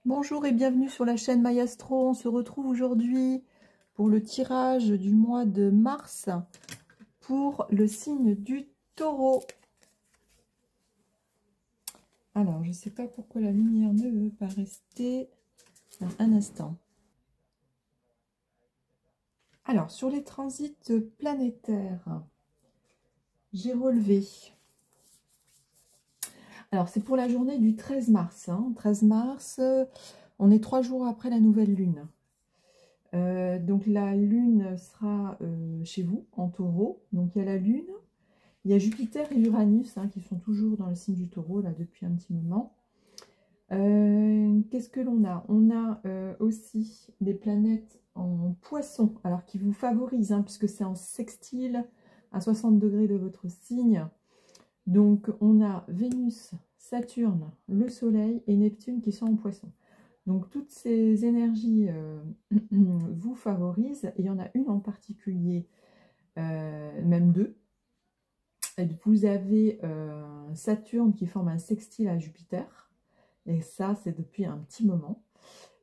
Bonjour et bienvenue sur la chaîne Mayastro. On se retrouve aujourd'hui pour le tirage du mois de mars pour le signe du Taureau. Alors, je ne sais pas pourquoi la lumière ne veut pas rester un instant. Alors, sur les transits planétaires, j'ai relevé. Alors, c'est pour la journée du 13 mars. 13 mars, on est 3 jours après la nouvelle lune. Donc la lune sera chez vous en Taureau. Donc il y a la lune, il y a Jupiter et Uranus qui sont toujours dans le signe du Taureau là depuis un petit moment. Qu'est-ce que l'on a? On a aussi des planètes en Poisson, alors qui vous favorisent puisque c'est en sextile à 60 degrés de votre signe. Donc on a Vénus, Saturne, le Soleil et Neptune qui sont en Poisson. Donc toutes ces énergies vous favorisent, et il y en a une en particulier, même deux. Vous avez Saturne qui forme un sextile à Jupiter, et ça c'est depuis un petit moment.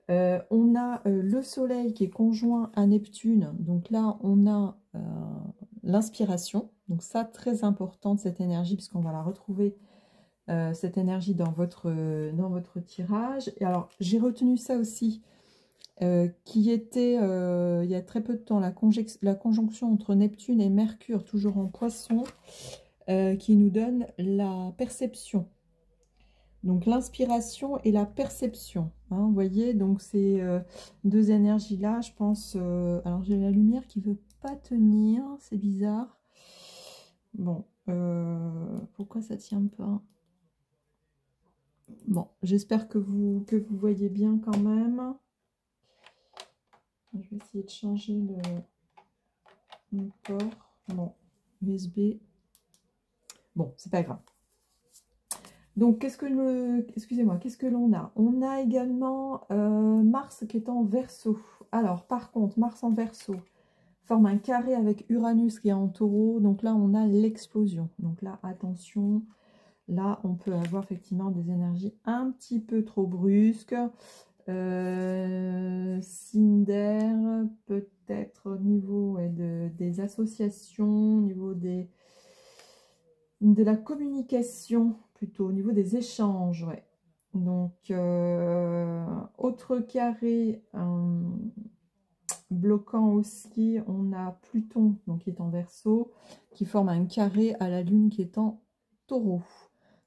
On a le Soleil qui est conjoint à Neptune, donc là on a l'inspiration, donc ça très importante cette énergie puisqu'on va la retrouver cette énergie dans votre tirage. Et alors j'ai retenu ça aussi qui était il y a très peu de temps la conjonction entre Neptune et Mercure toujours en Poisson qui nous donne la perception, donc l'inspiration et la perception vous voyez, donc ces deux énergies là je pense alors j'ai la lumière qui veut pas tenir, c'est bizarre. Bon, pourquoi ça tient pas? Bon, j'espère que vous voyez bien quand même. Je vais essayer de changer le port. Bon, USB. Bon, c'est pas grave. Donc, excusez-moi, qu'est-ce que l'on a? On a également Mars qui est en Verseau. Alors, par contre, Mars en Verseau forme un carré avec Uranus qui est en Taureau. Donc là, on a l'explosion. Donc là, attention. Là, on peut avoir effectivement des énergies un petit peu trop brusques. Signe d'air, peut-être au niveau des associations, au niveau de la communication, plutôt au niveau des échanges. Ouais. Donc, autre carré bloquant aussi, on a Pluton donc, qui est en Verseau, qui forme un carré à la Lune qui est en Taureau.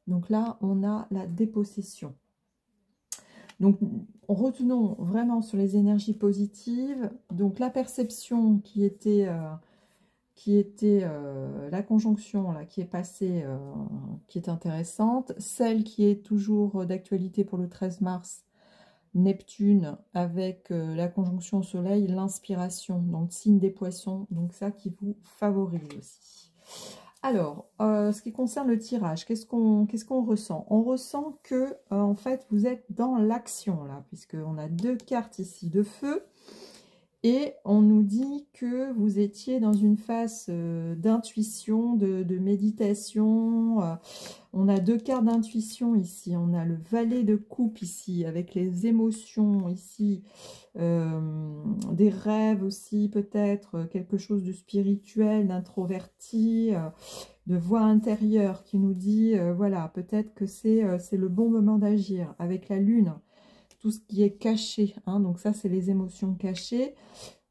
Donc là, on a la dépossession. Donc, retenons vraiment sur les énergies positives. Donc, la perception qui était la conjonction là, qui est passée, qui est intéressante. Celle qui est toujours d'actualité pour le 13 mars, Neptune, avec la conjonction au Soleil, l'inspiration, donc signe des Poissons. Donc, ça qui vous favorise aussi. Alors, ce qui concerne le tirage, qu'est-ce qu'on ressent? On ressent que, en fait, vous êtes dans l'action, là, puisqu'on a deux cartes ici de feu. Et on nous dit que vous étiez dans une phase d'intuition, de méditation. On a deux cartes d'intuition ici. On a le valet de coupe ici, avec les émotions ici. Des rêves aussi, peut-être quelque chose de spirituel, d'introverti, de voix intérieure qui nous dit, voilà, peut-être que c'est le bon moment d'agir. Avec la lune, tout ce qui est caché, donc ça c'est les émotions cachées.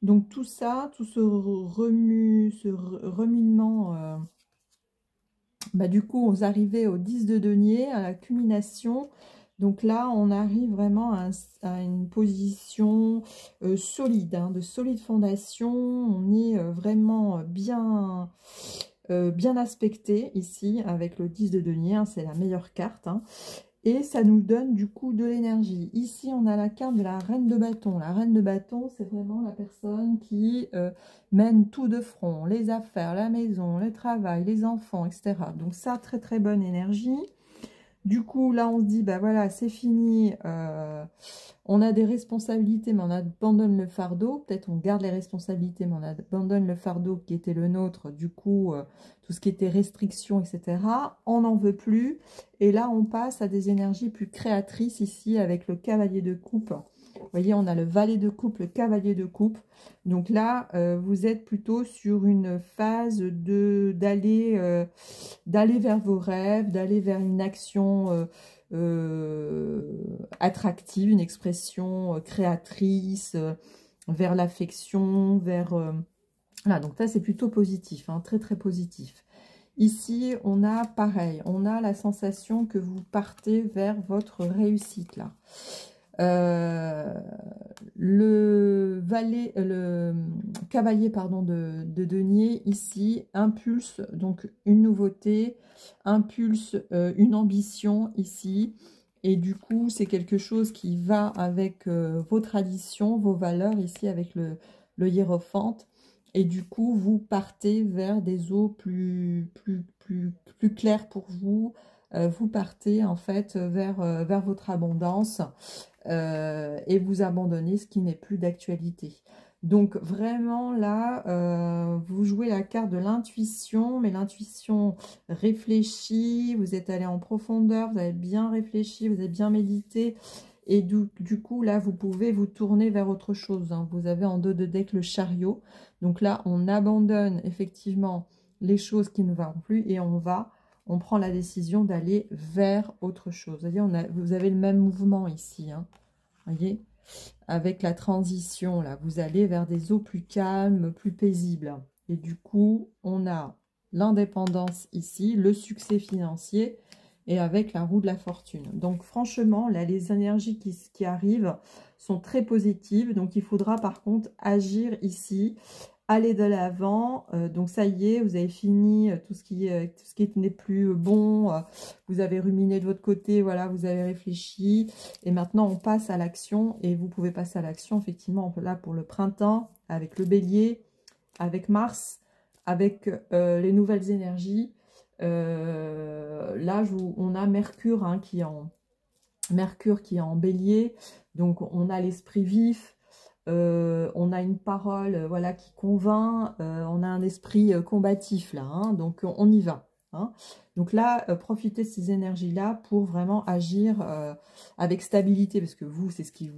Donc tout ça, tout ce remunement, du coup vous arrivez au 10 de denier, à la culmination. Donc là on arrive vraiment à une position solide, de solide fondation. On est vraiment bien aspecté ici avec le 10 de denier, c'est la meilleure carte. Et ça nous donne du coup de l'énergie. Ici, on a la carte de la reine de bâton. La reine de bâton, c'est vraiment la personne qui mène tout de front. Les affaires, la maison, le travail, les enfants, etc. Donc ça, très très bonne énergie. Du coup, là, on se dit, bah voilà, c'est fini. On a des responsabilités, mais on abandonne le fardeau. Peut-être on garde les responsabilités, mais on abandonne le fardeau qui était le nôtre. Du coup, tout ce qui était restrictions, etc. On n'en veut plus. Et là, on passe à des énergies plus créatrices ici avec le cavalier de coupe. Vous voyez, on a le valet de coupe, le cavalier de coupe. Donc là, vous êtes plutôt sur une phase d'aller vers vos rêves, d'aller vers une action attractive, une expression créatrice, vers l'affection, vers... Voilà, donc ça c'est plutôt positif, hein, très très positif. Ici, on a pareil, on a la sensation que vous partez vers votre réussite là. Le cavalier pardon, de denier ici impulse donc une nouveauté, impulse une ambition ici, et du coup c'est quelque chose qui va avec vos traditions, vos valeurs ici avec le hiérophante, et du coup vous partez vers des eaux plus claires pour vous. Vous partez en fait vers votre abondance. Et vous abandonnez ce qui n'est plus d'actualité. Donc vraiment là, vous jouez la carte de l'intuition, mais l'intuition réfléchie, vous êtes allé en profondeur, vous avez bien réfléchi, vous avez bien médité, et du coup là vous pouvez vous tourner vers autre chose, hein. Vous avez en dos de deck le chariot, donc là on abandonne effectivement les choses qui ne vont plus et on prend la décision d'aller vers autre chose. Vous avez le même mouvement ici, hein. Voyez, avec la transition, là, vous allez vers des eaux plus calmes, plus paisibles. Et du coup, on a l'indépendance ici, le succès financier, et avec la roue de la fortune. Donc, franchement, là, les énergies qui arrivent sont très positives. Donc, il faudra par contre agir ici, aller de l'avant. Donc ça y est, vous avez fini tout ce qui n'est plus bon. Vous avez ruminé de votre côté, voilà, vous avez réfléchi. Et maintenant, on passe à l'action. Et vous pouvez passer à l'action, effectivement, là pour le printemps, avec le bélier, avec Mars, avec les nouvelles énergies. Là, on a Mercure, hein, Mercure qui est en bélier. Donc, on a l'esprit vif. On a une parole voilà, qui convainc, on a un esprit combatif là, hein, donc on y va. Hein. Donc là, profitez de ces énergies-là pour vraiment agir avec stabilité, parce que vous, c'est ce qui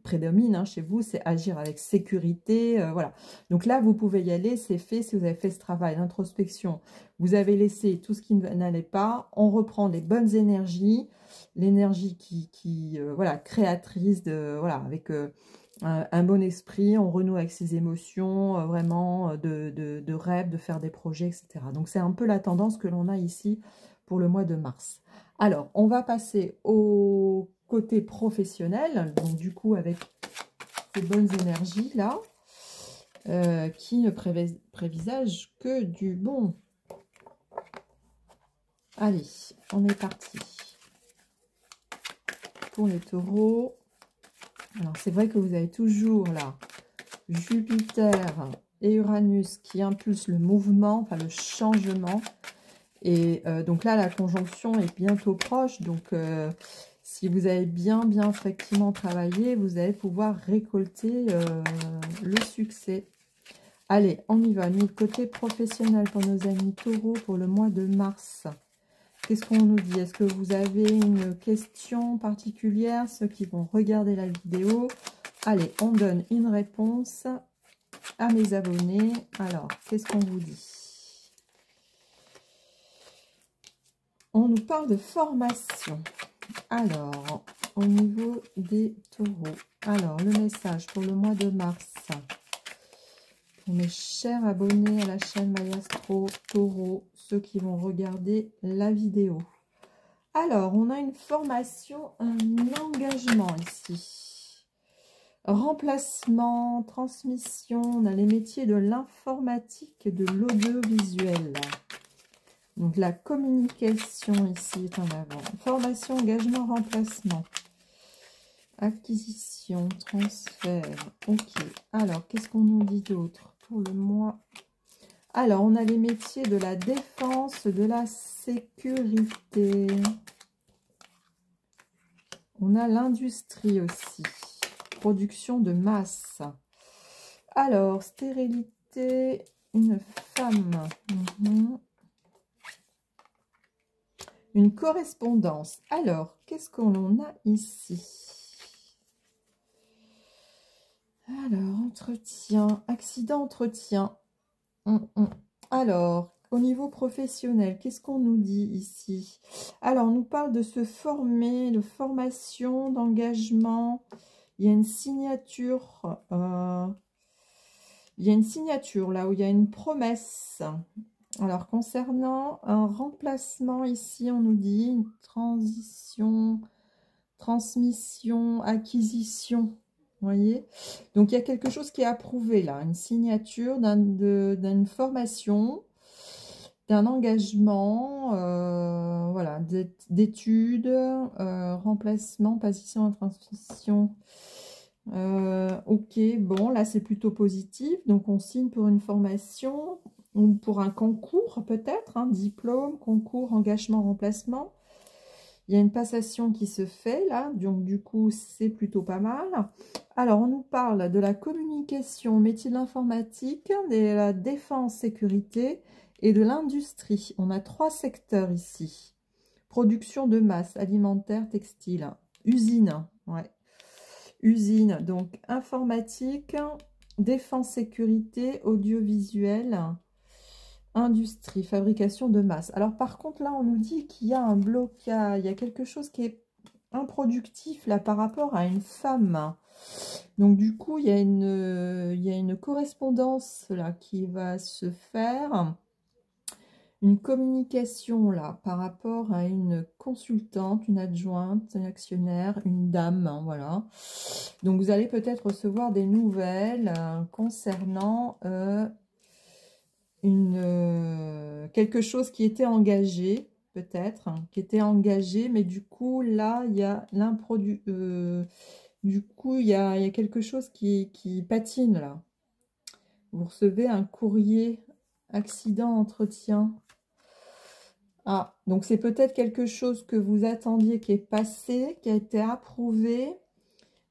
prédomine hein, chez vous, c'est agir avec sécurité. Voilà. Donc là, vous pouvez y aller, c'est fait si vous avez fait ce travail d'introspection. Vous avez laissé tout ce qui n'allait pas, on reprend les bonnes énergies, l'énergie voilà, créatrice, voilà, avec un bon esprit, on renoue avec ses émotions, vraiment de rêve, de faire des projets, etc. Donc c'est un peu la tendance que l'on a ici pour le mois de mars. Alors, on va passer au côté professionnel, donc du coup avec ces bonnes énergies là, qui ne prévisagent que du bon. Allez, on est parti. Pour les taureaux, alors c'est vrai que vous avez toujours là Jupiter et Uranus qui impulsent le mouvement, enfin le changement. Et donc là, la conjonction est bientôt proche. Donc, si vous avez bien effectivement travaillé, vous allez pouvoir récolter le succès. Allez, on y va. Côté professionnel pour nos amis taureaux pour le mois de mars. Qu'est-ce qu'on nous dit? Est-ce que vous avez une question particulière? Ceux qui vont regarder la vidéo. Allez, on donne une réponse à mes abonnés. Alors, qu'est-ce qu'on vous dit? On nous parle de formation. Alors, au niveau des taureaux. Alors, le message pour le mois de mars. Pour mes chers abonnés à la chaîne Mayastro Taureau, ceux qui vont regarder la vidéo. Alors, on a une formation, un engagement ici. Remplacement, transmission, on a les métiers de l'informatique et de l'audiovisuel. Donc, la communication ici est en avant. Formation, engagement, remplacement. Acquisition, transfert. Ok. Alors, qu'est-ce qu'on nous dit d'autre pour le mois Alors, on a les métiers de la défense, de la sécurité. On a l'industrie aussi. Production de masse. Alors, stérilité, une femme. Une correspondance. Alors, qu'est-ce qu'on a ici? Alors, entretien, accident, entretien. Alors, au niveau professionnel, qu'est-ce qu'on nous dit ici? Alors, on nous parle de se former, de formation, d'engagement. Il y a une signature. Il y a une signature là où il y a une promesse. Alors, concernant un remplacement, ici, on nous dit une transition, transmission, acquisition. Vous voyez? Donc, il y a quelque chose qui est approuvé là, une signature d'une formation, d'un engagement, voilà, d'études, remplacement, passation, transmission. Ok, bon, là, c'est plutôt positif. Donc, on signe pour une formation ou pour un concours, peut-être, hein, diplôme, concours, engagement, remplacement. Il y a une passation qui se fait là, donc du coup, c'est plutôt pas mal. Alors, on nous parle de la communication, métier de l'informatique, de la défense, sécurité et de l'industrie. On a 3 secteurs ici. Production de masse, alimentaire, textile, usine, ouais. Usine, donc informatique, défense, sécurité, audiovisuel, industrie, fabrication de masse. Alors par contre, là, on nous dit qu'il y a un blocage, il y a quelque chose qui est improductif là par rapport à une femme. Donc du coup, il y a une correspondance là qui va se faire. Une communication là par rapport à une consultante, une adjointe, un actionnaire, une dame, hein, voilà. Donc vous allez peut-être recevoir des nouvelles concernant quelque chose qui était engagé, peut-être, hein, qui était engagé, mais du coup là il y a du coup il y a quelque chose qui patine là. Vous recevez un courrier accident entretien. Ah, donc c'est peut-être quelque chose que vous attendiez qui est passé, qui a été approuvé,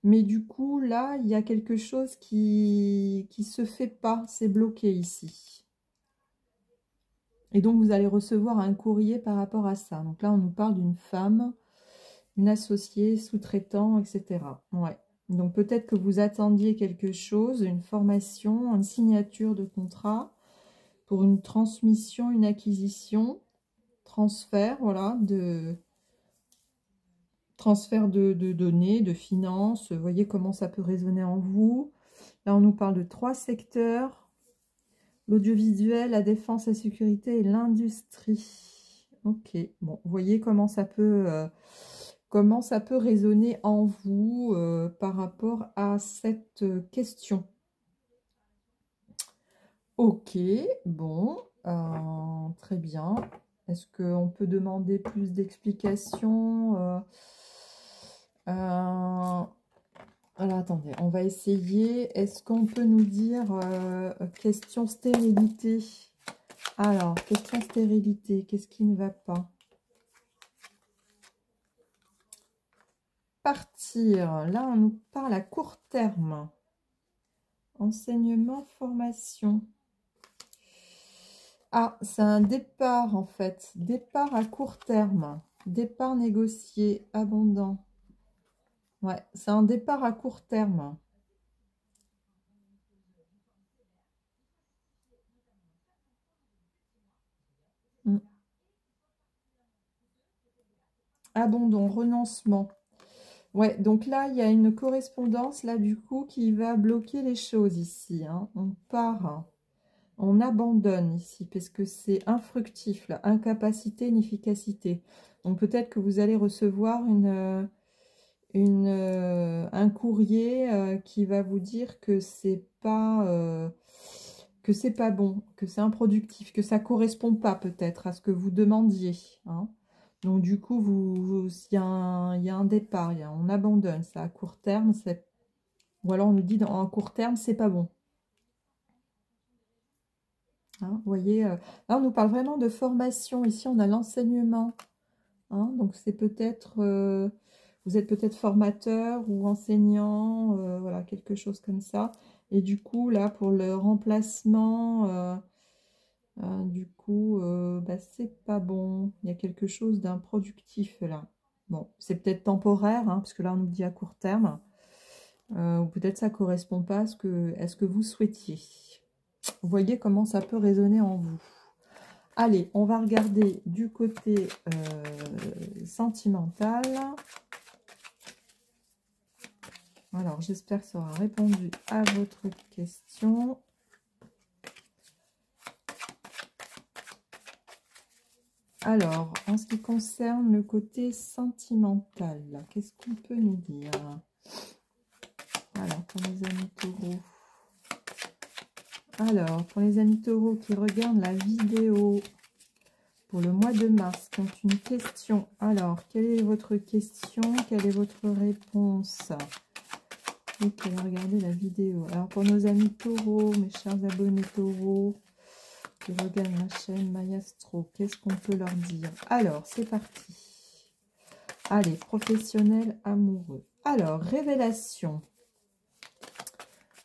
mais du coup, là, il y a quelque chose qui se fait pas, c'est bloqué ici. Et donc, vous allez recevoir un courrier par rapport à ça. Donc là, on nous parle d'une femme, une associée, sous-traitant, etc. Ouais. Donc peut-être que vous attendiez quelque chose, une formation, une signature de contrat pour une transmission, une acquisition. Transfert, voilà, transfert de données, de finances. Vous voyez comment ça peut résonner en vous. Là, on nous parle de 3 secteurs. L'audiovisuel, la défense, la sécurité et l'industrie. Ok, bon, vous voyez comment ça peut résonner en vous par rapport à cette question. Ok, bon, très bien. Est-ce qu'on peut demander plus d'explications alors, attendez, on va essayer. Est-ce qu'on peut nous dire question stérilité? Alors, question stérilité, qu'est-ce qui ne va pas? Partir. Là, on nous parle à court terme. Enseignement, formation. Ah, c'est un départ en fait. Départ à court terme. Départ négocié, abondant. Ouais, c'est un départ à court terme. Abandon, renoncement. Ouais, donc là, il y a une correspondance, là, du coup, qui va bloquer les choses ici. Hein. On part, on abandonne ici, parce que c'est infructif, là. Incapacité, inefficacité. Donc peut-être que vous allez recevoir un courrier qui va vous dire que c'est pas bon, que c'est improductif, que ça correspond pas peut-être à ce que vous demandiez. Hein. Donc du coup, il y a un départ, on abandonne ça à court terme, ou alors on nous dit à court terme, c'est pas bon. Hein, vous voyez, là, on nous parle vraiment de formation. Ici, on a l'enseignement. Hein, donc, c'est peut-être, vous êtes peut-être formateur ou enseignant, voilà, quelque chose comme ça. Et du coup, là, pour le remplacement, du coup, bah, c'est pas bon. Il y a quelque chose d'improductif là. Bon, c'est peut-être temporaire, hein, parce que là, on nous dit à court terme. Ou peut-être ça ne correspond pas à ce que vous souhaitiez. Vous voyez comment ça peut résonner en vous. Allez, on va regarder du côté sentimental. Alors, j'espère que ça aura répondu à votre question. Alors, en ce qui concerne le côté sentimental, qu'est-ce qu'on peut nous dire? Alors, pour les amis taureaux. Alors, pour les amis taureaux qui regardent la vidéo pour le mois de mars, qui ont une question. Alors, quelle est votre question? Quelle est votre réponse? Ok, on va regarder la vidéo. Alors, pour nos amis taureaux, mes chers abonnés taureaux, qui regardent ma chaîne Mayastro, qu'est-ce qu'on peut leur dire? Alors, c'est parti. Allez, professionnel, amoureux. Alors, révélation.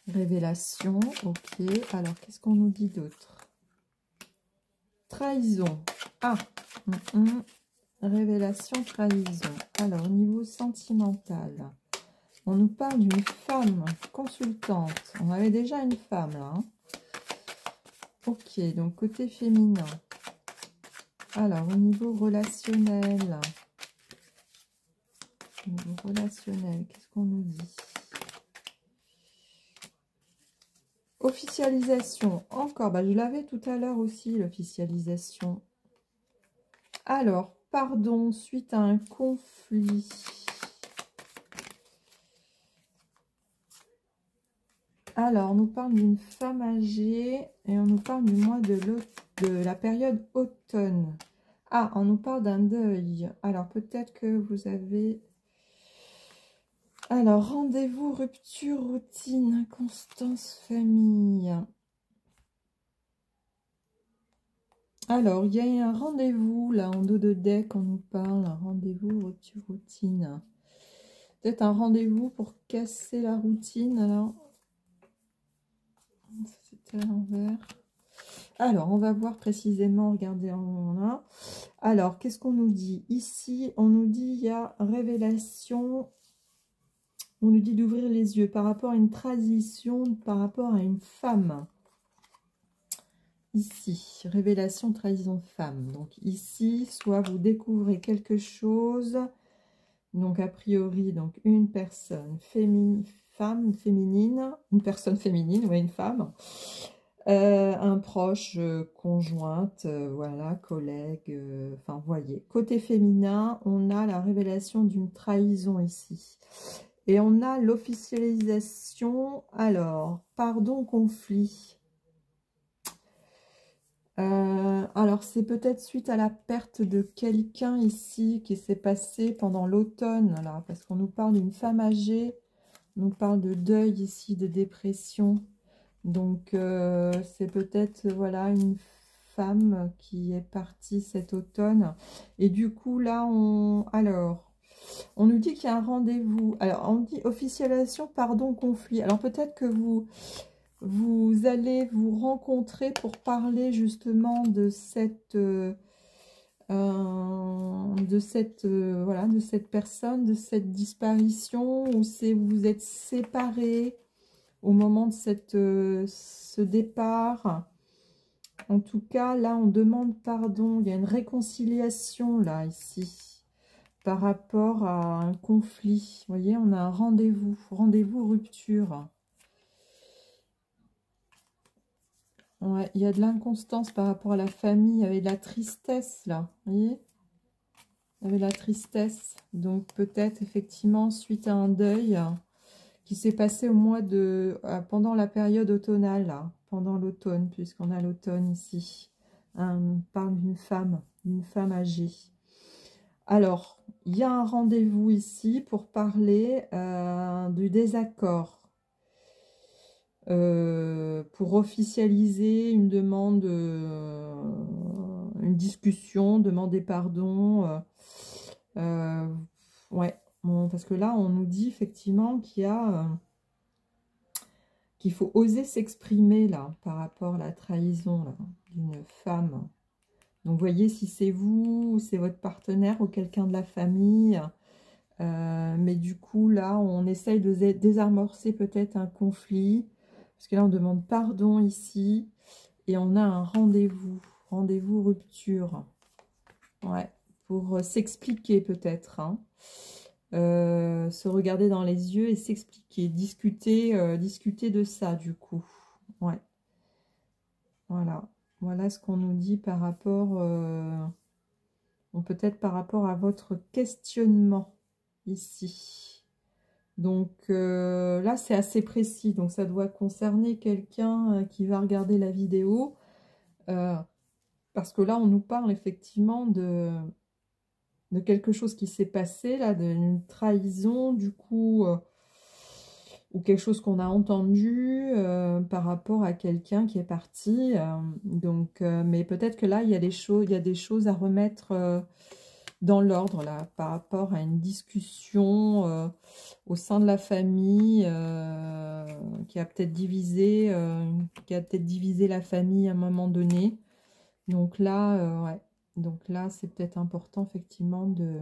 Révélation, ok. Alors, qu'est-ce qu'on nous dit d'autre? Trahison. Ah, révélation, trahison. Alors, au niveau sentimental, on nous parle d'une femme consultante. On avait déjà une femme, là. Hein. Ok, donc côté féminin. Alors, au niveau relationnel. Qu'est-ce qu'on nous dit? Officialisation, encore, bah, je l'avais tout à l'heure aussi, l'officialisation. Alors, pardon, suite à un conflit. Alors, on nous parle d'une femme âgée et on nous parle du mois de la période automne. Ah, on nous parle d'un deuil. Alors, peut-être que vous avez... Alors, rendez-vous, rupture, routine, inconstance, famille. Alors, il y a un rendez-vous, là, en dos de deck, on nous parle. Un rendez-vous, rupture, routine. Peut-être un rendez-vous pour casser la routine, alors. C'était à l'envers. Alors, on va voir précisément, regardez en là. Alors, qu'est-ce qu'on nous dit? Ici, on nous dit, il y a révélation. On nous dit d'ouvrir les yeux par rapport à une transition, par rapport à une femme. Ici, révélation, trahison, femme. Donc ici, soit vous découvrez quelque chose, donc a priori, donc une personne féminine, une personne féminine, ou une femme, un proche, conjointe, voilà, collègue, enfin, voyez. Côté féminin, on a la révélation d'une trahison ici. Et on a l'officialisation, alors, pardon, conflit. Alors, c'est peut-être suite à la perte de quelqu'un ici qui s'est passé pendant l'automne, là, parce qu'on nous parle d'une femme âgée, on nous parle de deuil ici, de dépression. Donc, c'est peut-être, voilà, une femme qui est partie cet automne. Et du coup, là, on nous dit qu'il y a un rendez-vous. Alors, on dit officialisation, pardon, conflit. Alors, peut-être que vous allez vous rencontrer pour parler justement de cette, voilà, de cette personne, de cette disparition, ou vous vous êtes séparés au moment de ce départ. En tout cas, là, on demande pardon. Il y a une réconciliation, là, ici, par rapport à un conflit. Vous voyez, on a un rendez-vous, rupture. Ouais, il y a de l'inconstance par rapport à la famille. Il y avait de la tristesse, là. Vous voyez? Il y avait de la tristesse. Donc, peut-être, effectivement, suite à un deuil qui s'est passé au mois de... pendant la période automnale, là. Pendant l'automne, puisqu'on a l'automne ici. On parle d'une femme âgée. Alors, il y a un rendez-vous ici pour parler du désaccord. pour officialiser une demande, une discussion, demander pardon. Ouais, bon, parce que là, on nous dit effectivement qu'il y a... qu'il faut oser s'exprimer là, par rapport à la trahison d'une femme. Donc, voyez si c'est vous, ou c'est votre partenaire, ou quelqu'un de la famille. Mais du coup, là, on essaye de désamorcer peut-être un conflit. Parce que là, on demande pardon ici. Et on a un rendez-vous. Rendez-vous rupture. Ouais, pour s'expliquer peut-être. Hein. Se regarder dans les yeux et s'expliquer. Discuter, discuter de ça, du coup. Ouais. Voilà. Voilà ce qu'on nous dit par rapport... peut-être par rapport à votre questionnement ici. Donc là, c'est assez précis. Donc ça doit concerner quelqu'un qui va regarder la vidéo. Parce que là, on nous parle effectivement de quelque chose qui s'est passé, là, d'une trahison, du coup, ou quelque chose qu'on a entendu par rapport à quelqu'un qui est parti. Mais peut-être que là, il y a des choses à remettre dans l'ordre, là, par rapport à une discussion au sein de la famille qui a peut-être divisé la famille à un moment donné. Donc là, ouais. Donc là, c'est peut-être important, effectivement, de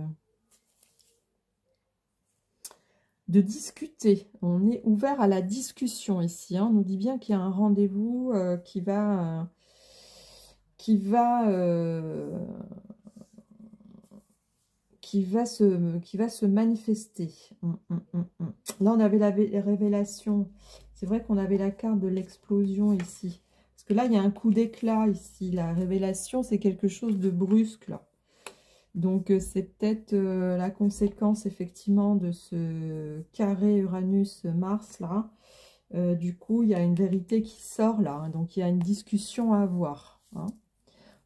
discuter. On est ouvert à la discussion ici. Hein. On nous dit bien qu'il y a un rendez-vous qui va se manifester. Là, on avait la révélation. C'est vrai qu'on avait la carte de l'explosion ici. Parce que là, il y a un coup d'éclat ici. La révélation, c'est quelque chose de brusque, là. Donc, c'est peut-être la conséquence, effectivement, de ce carré Uranus-Mars, là. Du coup, il y a une vérité qui sort, là. Hein. Donc, il y a une discussion à avoir. Hein.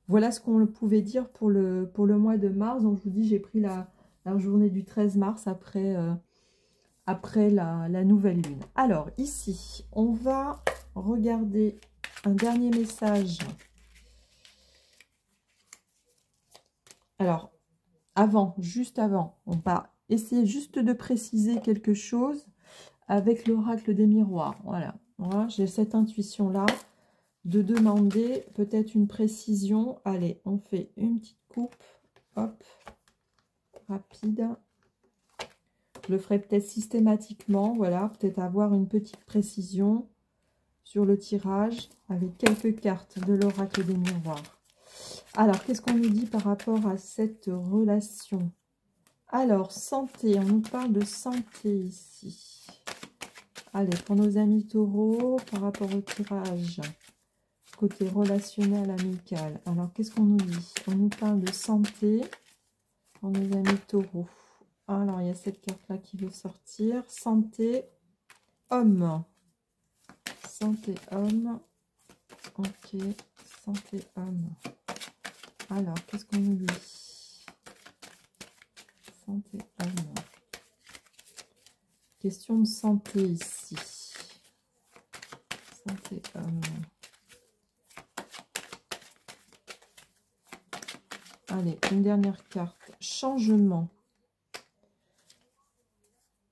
Voilà ce qu'on pouvait dire pour le mois de mars. Donc, je vous dis, j'ai pris la journée du 13 mars après la nouvelle lune. Alors, ici, on va regarder un dernier message. Alors, juste avant, on va essayer juste de préciser quelque chose avec l'oracle des miroirs. Voilà, j'ai cette intuition-là de demander peut-être une précision. Allez, on fait une petite coupe, hop, rapide. Je le ferai peut-être systématiquement, voilà, peut-être avoir une petite précision sur le tirage avec quelques cartes de l'oracle des miroirs. Alors, qu'est-ce qu'on nous dit par rapport à cette relation? Alors, santé, on nous parle de santé ici. Allez, pour nos amis taureaux, par rapport au tirage, côté relationnel, amical. Alors, qu'est-ce qu'on nous dit? On nous parle de santé pour nos amis taureaux. Alors, il y a cette carte-là qui veut sortir. Santé, homme. Santé, homme. Ok, santé, homme. Alors, qu'est-ce qu'on nous dit? Santé, homme. Question de santé ici. Santé, homme. Allez, une dernière carte. Changement.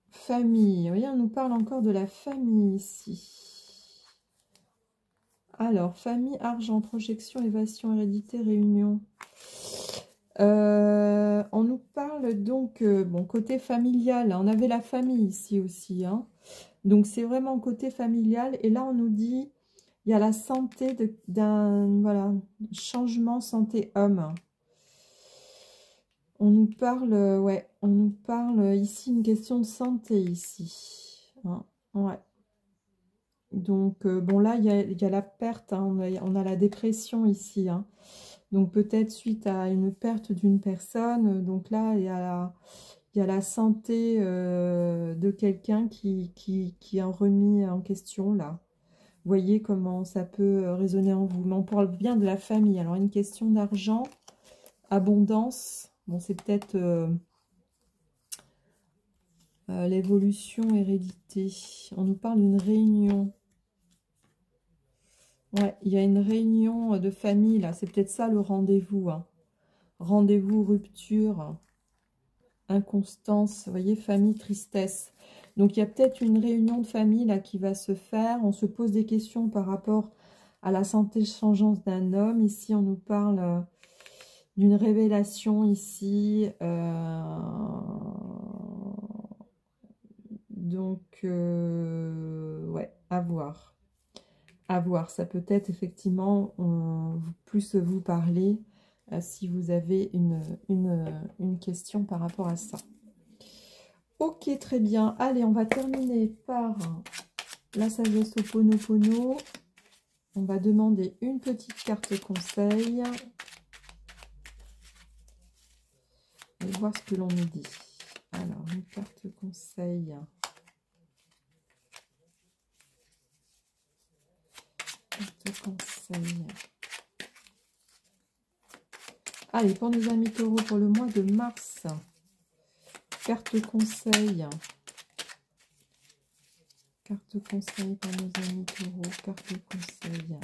Famille. Vous voyez, on nous parle encore de la famille ici. Alors, famille, argent, projection, évasion, hérédité, réunion. On nous parle donc, bon, côté familial. On avait la famille ici aussi. Hein. Donc, c'est vraiment côté familial. Et là, on nous dit, il y a la santé d'un, voilà, changement santé homme. On nous parle, ouais, on nous parle ici une question de santé ici. Hein, ouais. Donc, bon, là, il y a la perte, hein, on a la dépression ici. Hein. Donc, peut-être suite à une perte d'une personne. Donc là, il y a la santé de quelqu'un qui est remis en question, là. Vous voyez comment ça peut résonner en vous. Mais on parle bien de la famille. Alors, une question d'argent, abondance. Bon, c'est peut-être l'évolution, hérédité. On nous parle d'une réunion. Ouais, il y a une réunion de famille, là. C'est peut-être ça le rendez-vous. Hein. Rendez-vous, rupture, inconstance. Vous voyez, famille, tristesse. Donc, il y a peut-être une réunion de famille, là, qui va se faire. On se pose des questions par rapport à la santé changeante d'un homme. Ici, on nous parle d'une révélation, ici. Donc, ouais, à voir. À voir, ça peut être effectivement plus vous parler si vous avez une question par rapport à ça. Ok, très bien. Allez, on va terminer par la sagesse Ho'oponopono. On va demander une petite carte conseil. Et voir ce que l'on nous dit. Alors, une carte conseil. Carte conseil. Allez, pour nos amis taureaux, pour le mois de mars, carte conseil. Carte conseil pour nos amis taureaux, carte conseil.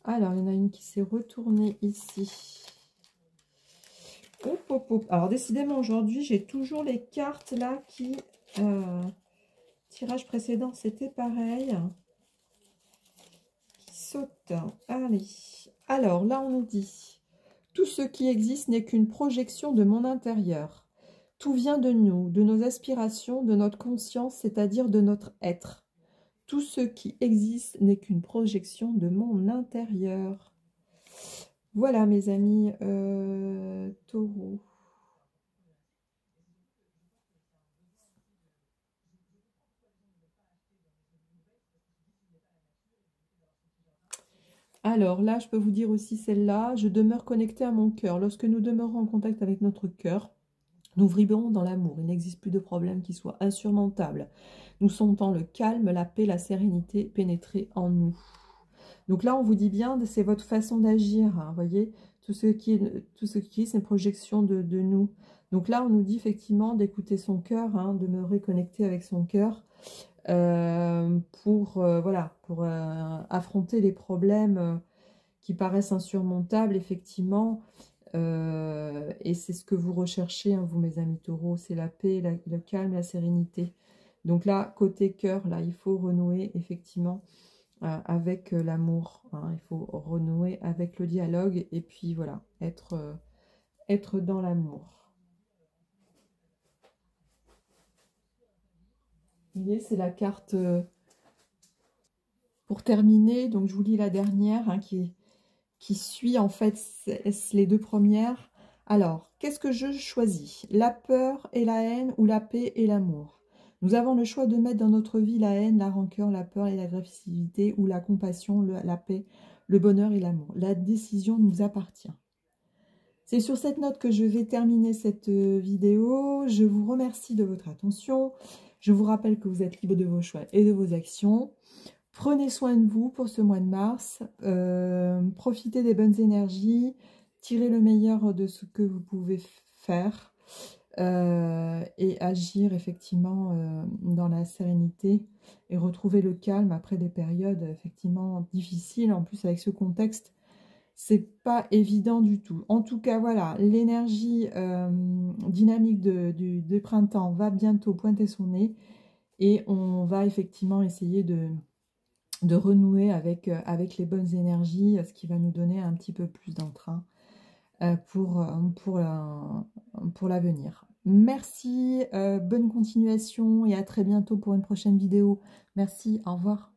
Alors, il y en a une qui s'est retournée ici. Hop, hop, hop. Alors, décidément, aujourd'hui, j'ai toujours les cartes là qui... tirage précédent, c'était pareil. Qui sautent. Allez. Alors, là, on nous dit... Tout ce qui existe n'est qu'une projection de mon intérieur. Tout vient de nous, de nos aspirations, de notre conscience, c'est-à-dire de notre être. Tout ce qui existe n'est qu'une projection de mon intérieur. Voilà, mes amis taureaux. Alors là, je peux vous dire aussi celle-là. Je demeure connectée à mon cœur. Lorsque nous demeurons en contact avec notre cœur, nous vibrons dans l'amour. Il n'existe plus de problème qui soit insurmontable. Nous sentons le calme, la paix, la sérénité pénétrer en nous. Donc là, on vous dit bien, c'est votre façon d'agir. Hein, voyez, tout ce qui est, c'est une projection de nous. Donc là, on nous dit effectivement d'écouter son cœur, hein, de me reconnecter avec son cœur pour affronter les problèmes qui paraissent insurmontables, effectivement. Et c'est ce que vous recherchez, hein, vous, mes amis taureaux, c'est la paix, le calme, la sérénité. Donc là, côté cœur, là, il faut renouer, effectivement, avec l'amour. Hein. Il faut renouer avec le dialogue et puis voilà, être dans l'amour. Vous voyez, c'est la carte pour terminer. Donc, je vous lis la dernière hein, qui suit en fait les deux premières. Alors, qu'est-ce que je choisis? La peur et la haine ou la paix et l'amour? Nous avons le choix de mettre dans notre vie la haine, la rancœur, la peur et l'agressivité ou la compassion, la paix, le bonheur et l'amour. La décision nous appartient. C'est sur cette note que je vais terminer cette vidéo. Je vous remercie de votre attention. Je vous rappelle que vous êtes libre de vos choix et de vos actions. Prenez soin de vous pour ce mois de mars. Profitez des bonnes énergies. Tirez le meilleur de ce que vous pouvez faire. Et agir effectivement dans la sérénité. Et retrouver le calme après des périodes effectivement difficiles. En plus avec ce contexte, c'est pas évident du tout. En tout cas, voilà, l'énergie dynamique du printemps va bientôt pointer son nez. Et on va effectivement essayer de renouer avec les bonnes énergies, ce qui va nous donner un petit peu plus d'entrain pour l'avenir. Merci, bonne continuation et à très bientôt pour une prochaine vidéo. Merci, au revoir.